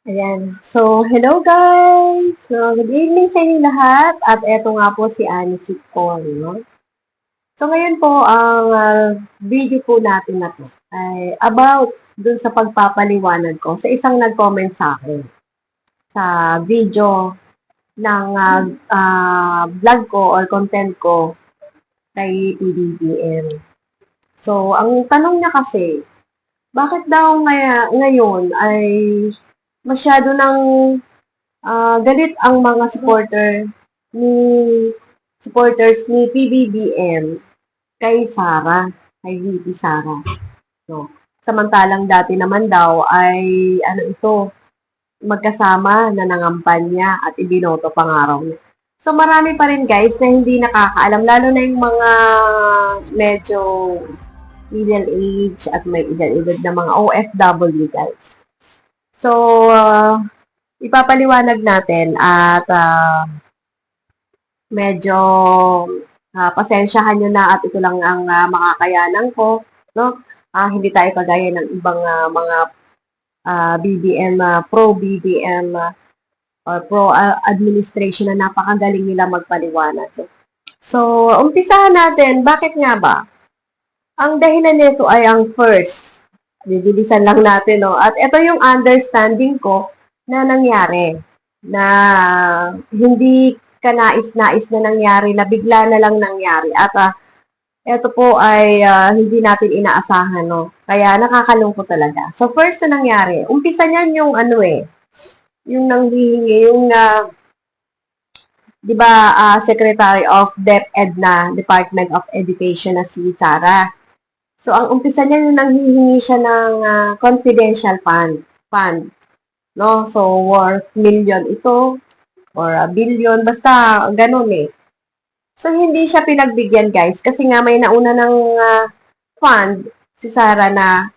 Ayan. So, hello guys! So, good evening sa inyo lahat. At eto nga po si Annie Sipon, no? So, ngayon po, ang video po natin na to ay about dun sa pagpapaliwanag ko sa isang nag-comment sa akin sa video ng vlog ko or content ko kay PBBM. So, ang tanong niya kasi, bakit daw ngayon ay masyado ng galit ang mga ni supporters ni PBBM kay Sara, kay VP Sara. So, samantalang dati naman daw ay magkasama na nangampanya at ibinoto pa nga raw niya. So, marami pa rin guys na hindi nakakaalam, lalo na yung mga medyo middle age at may edad-edad na mga OFW guys. So, ipapaliwanag natin at medyo pasensyahan nyo na at ito lang ang makakayanan ko, no? Hindi tayo kagaya ng ibang mga BBM, pro-BBM or pro-administration na napakagaling nila magpaliwanag. So, umpisahan natin, bakit nga ba? Ang dahilan nito ay ang first. Bibilisan lang natin, no? At ito yung understanding ko na nangyari, na hindi kanais-nais na nangyari, na bigla na lang nangyari. At ito po ay hindi natin inaasahan, no? Kaya nakakalungkot talaga. So, first na nangyari, umpisa niyan yung yung nanghihingi, yung, di ba, Secretary of DepEd na, Department of Education na si Sara. So, ang umpisa niya yung nanghihingi siya ng confidential fund. No? So, worth million ito, or a billion, basta ganun eh. So, hindi siya pinagbigyan, guys, kasi nga may nauna ng fund si Sara na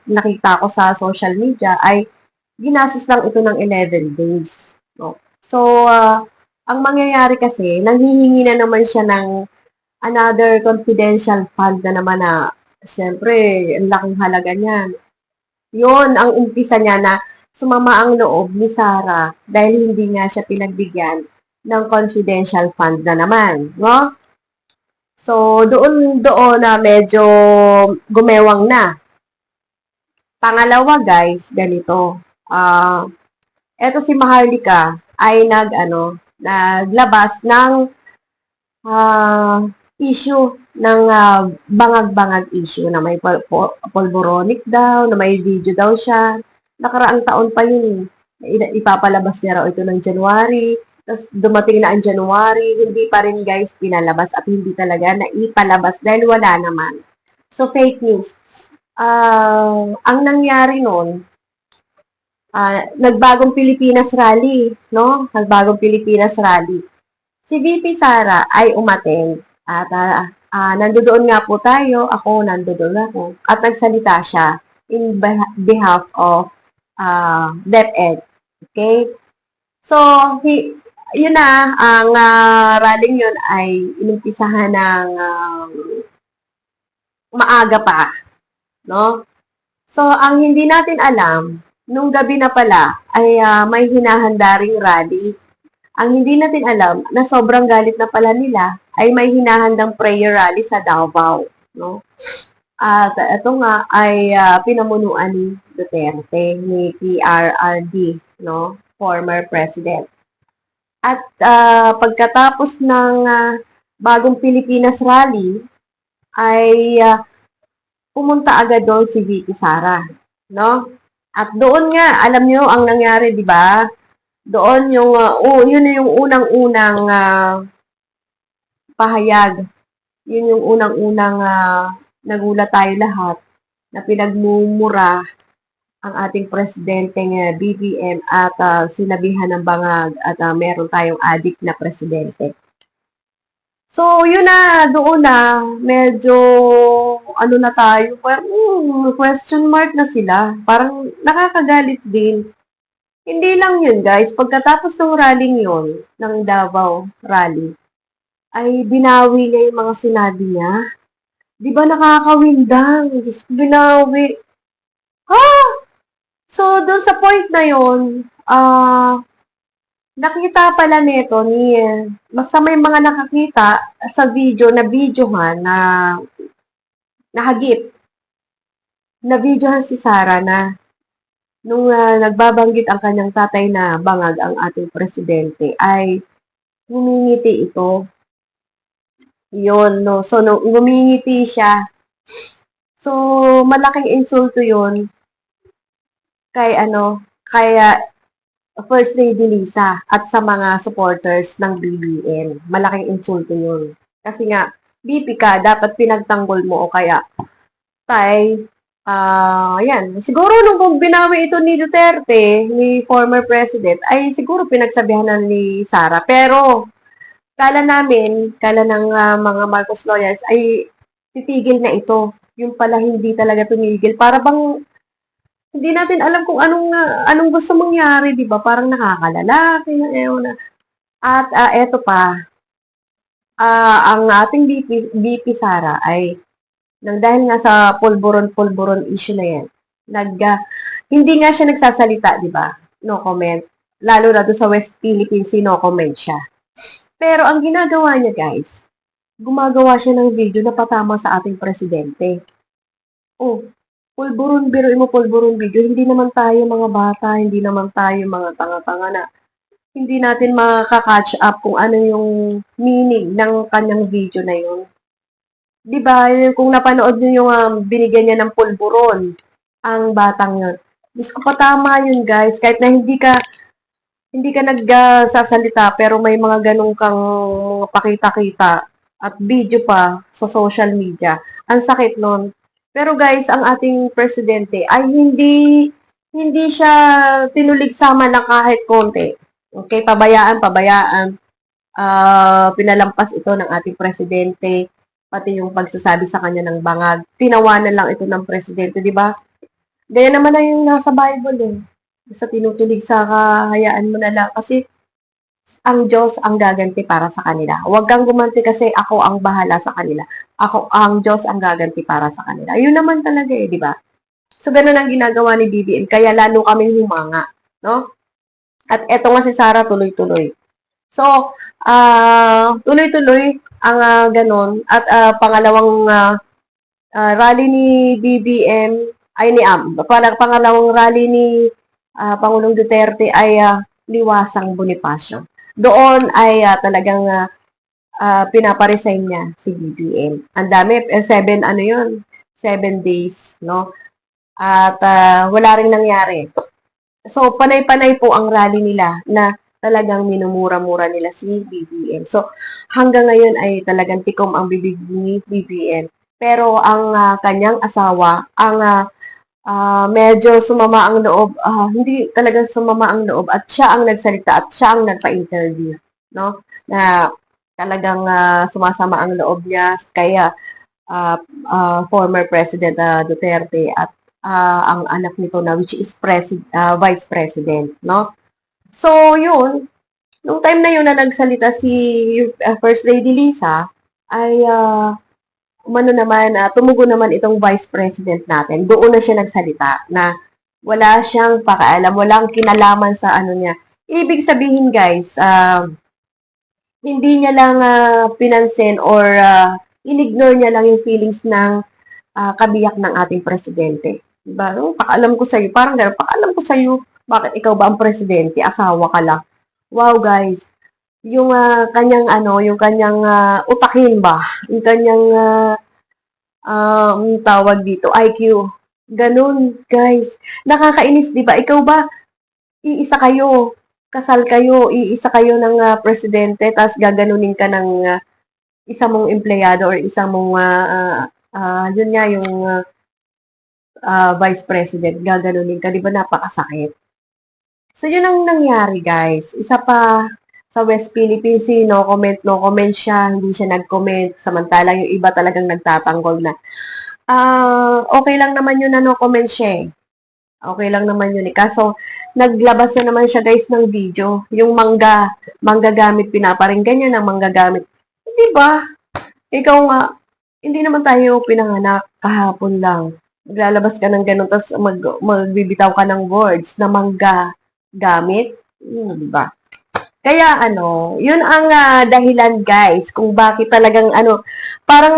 nakita ko sa social media ay ginastos lang ito ng 11 days. No? So, ang mangyayari kasi, nanghihingi na naman siya ng another confidential fund na naman na, syempre, ang laking halaga niyan. Yun ang umpisa niya na sumama ang loob ni Sara dahil hindi nga siya pinagbigyan ng confidential fund na naman, no? So, doon na medyo gumewang na. Pangalawa, guys, ganito. Eto si Maharlika ay naglabas ng issue ng bangag-bangag issue na may polboronic daw, na may video daw siya. Nakaraang taon pa yun. Ipapalabas niya raw ito ng January. Tapos dumating na ang January, hindi pa rin guys pinalabas at hindi talaga na ipalabas dahil wala naman. So, fake news. Ang nangyari nun, nagbagong Pilipinas Rally, no? Nagbagong Pilipinas Rally. Si VP Sara ay umattend at nandoon nga po tayo, nandoon ako, at nagsalita siya in behalf of DepEd. Okay? So, yun na, ang rallying yun ay inumpisahan ng maaga pa. No? So, ang hindi natin alam, nung gabi na pala, ay may hinahanda ring rally. Ang hindi natin alam, na sobrang galit na pala nila, ay may hinahandang prayer rally sa Davao. No? At ito nga ay pinamunuan ni Duterte, ni PRRD, no? Former President. At pagkatapos ng bagong Pilipinas Rally, ay pumunta agad doon si VP Sara, no? At doon nga, alam nyo ang nangyari, di ba? Doon yung, yun yung unang-unang pahayag. Yun yung unang-unang nagulat tayo lahat na pinagmumura ang ating presidenteng BBM at sinabihan ng bangag at meron tayong adik na presidente. So, yun na, doon na, medyo, na tayo, question mark na sila. Parang nakakagalit din. Hindi lang yun, guys. Pagkatapos ng rallying yun, ng Davao Rally, ay binawi niya yung mga sinabi niya. Di ba nakakawindang? Diyos, binawi. So, dun sa point na yun, nakita pala nito ni, basta may mga nakakita sa video na videohan na nahagip, na videohan si Sara na nung nagbabanggit ang kanyang tatay na bangag ang ating presidente ay ngumingiti ito. Yun, no? So, no, ngumingiti siya. So, malaking insulto yun kay First Lady Lisa at sa mga supporters ng BBM. Malaking insulto yun. Kasi nga, BP ka, dapat pinagtanggol mo o kaya, tay, yan. Siguro nung kung binawi ito ni Duterte, ni former president, ay siguro pinagsabihan na ni Sara. Pero, kala ng mga Marcos lawyers ay titigil na ito. Yung pala hindi talaga tumigil. Para bang hindi natin alam kung anong gusto mangyari, 'di ba? Parang nakakalala, na. At eto pa, ang ating BP Sara ay nang dahil nga sa pulburon issue na 'yan. Hindi nga siya nagsasalita, 'di ba? No comment. Lalo na doon sa West Philippines, no comment siya. Pero ang ginagawa niya, guys, gumagawa siya ng video na patama sa ating presidente. Oh, biruin mo pulburon video. Hindi naman tayo mga bata, hindi naman tayo mga tanga-tanga na hindi natin makaka-catch up kung ano yung meaning ng kanyang video na yun. 'Di ba? Kung napanood niyo yung binigyan niya ng pulburon ang batang yun. Diyos ko, patama yun, guys. Kahit na hindi ka nagsasalita pero may mga ganong kang mga pakita-kita at video pa sa social media. Ang sakit nun. Pero guys, ang ating presidente ay hindi siya tinuligsama ng kahit konti. Okay, pabayaan. Pinalampas ito ng ating presidente, pati yung pagsasabi sa kanya ng bangag. Tinawanan lang ito ng presidente, di ba? Gaya naman na yung nasa Bible eh. Basta tinutulig sa hayaan mo na lang. Kasi ang Diyos ang gaganti para sa kanila. Huwag kang gumanti kasi ako ang bahala sa kanila. Ang Diyos ang gaganti para sa kanila. Yun naman talaga eh, di ba? So, ganun ang ginagawa ni BBM. Kaya lalo kaming humanga. No? At eto nga si Sara tuloy-tuloy. So, tuloy-tuloy ang ganun. At pangalawang rally ni BBM, ay ni pangalawang rally ni Pangulong Duterte ay Liwasang Bonifacio. Doon ay talagang pinaparesign niya si BBM. Ang dami, 7 days, no? At wala ring nangyari. So, panay-panay po ang rally nila na talagang minumura-mura nila si BBM. So, hanggang ngayon ay talagang tikom ang bibig ni BBM. Pero ang kanyang asawa, ang medyo sumama ang loob, hindi talagang sumama ang loob at siya ang nagsalita at siya ang nagpa-interview, no? Na talagang sumasama ang loob niya kaya former President Duterte at ang anak nito na which is Vice President, no? So, yun, nung time na yun na nagsalita si First Lady Lisa, ay tumugon naman itong Vice President natin. Doon na siya nagsalita na wala siyang pakialam, walang kinalaman sa ano niya. Ibig sabihin, guys, hindi niya lang pinansin or inignore niya lang yung feelings ng kabiyak ng ating presidente. Diba? Pakaalam ko sa'yo, parang gano'n, pakaalam ko sa'yo, bakit ikaw ba ang presidente? Asawa ka lang. Wow, guys. Yung yung kanyang utakin ba? Yung kanyang tawag dito, IQ. Ganun, guys. Nakakainis, di ba? Ikaw ba, iisa kayo, kasal kayo, iisa kayo ng presidente, tapos gaganunin ka ng isa mong empleyado or isa mong, yun nga, yung vice president, gaganunin ka. Di ba napakasakit? So, yun ang nangyari, guys. Isa pa, sa West Philippines, no comment siya, hindi siya nag-comment, samantalang yung iba talagang nagtatanggol na. Okay lang naman yun na no comment siya eh. Okay lang naman yun eh. Kaso, naglabas na naman siya guys ng video. Yung manggagamit, pinaparinggan niya ng manggagamit. Di ba? Ikaw nga, hindi naman tayo pinanganak kahapon lang. Maglalabas ka ng gano'n, tapos magbibitaw ka ng words na gamit. Di ba? Kaya yun ang dahilan guys kung bakit talagang parang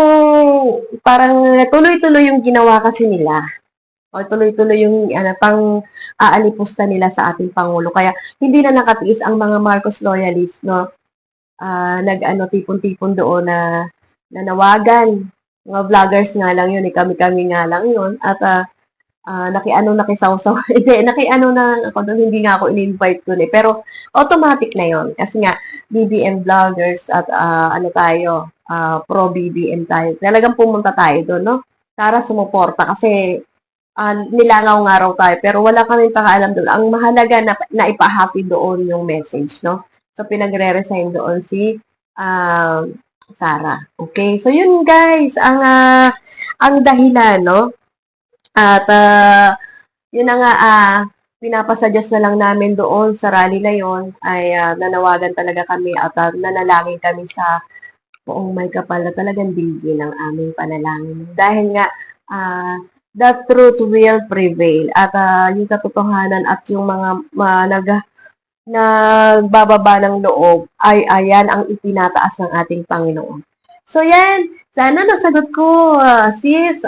parang tuloy-tuloy yung ginawa kasi nila. O tuloy-tuloy yung pang aalipusta nila sa ating pangulo. Kaya hindi na nakatiis ang mga Marcos loyalists, no? Tipon-tipon doon na nanawagan. Mga vloggers nga lang yun, kami-kami nga lang yun. At nakisawsaw. Hindi, na ako doon, hindi nga ako in-invite doon eh. Pero automatic na yon kasi nga BBM vloggers at pro BBM tayo. Talagang pumunta tayo doon, no? Para sumuporta kasi nilangaw nga raw tayo pero wala kaming pakaalam doon. Ang mahalaga na ipahati doon yung message, no? So pinagre-resign doon si Sarah. Okay? So yun guys, ang dahilan, no? At yun na nga, pinapasuggest na lang namin doon sa rally na yon ay nanawagan talaga kami at nanalangin kami sa buong may kapal na talagang dinggin ng aming panalangin. Dahil nga, the truth will prevail. At yung katotohanan at yung mga nagbababa ng loob ay ayan ang itinataas ng ating Panginoon. So yan, sana nasagot ko, sis.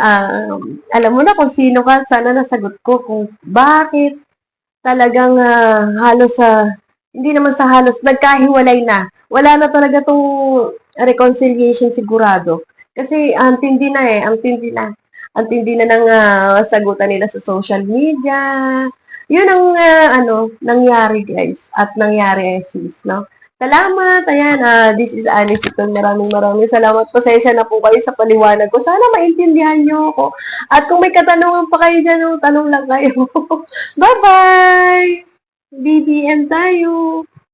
Alam mo na kung sino ka, sana nasagot ko kung bakit talagang halos hindi naman sa halos, nagkahiwalay na. Wala na talaga tong reconciliation sigurado. Kasi ang tindi na eh, ang tindi na. Ang tindi na ng sagutan nila sa social media. Yun ang nangyari guys. At nangyari sis, no? Salamat. Ayan, this is Alice. Maraming salamat. Pasensya na po kayo sa paliwanag ko. Sana maintindihan nyo ako. At kung may katanungan pa kayo dyan, tanong lang kayo. Bye-bye! BBM tayo!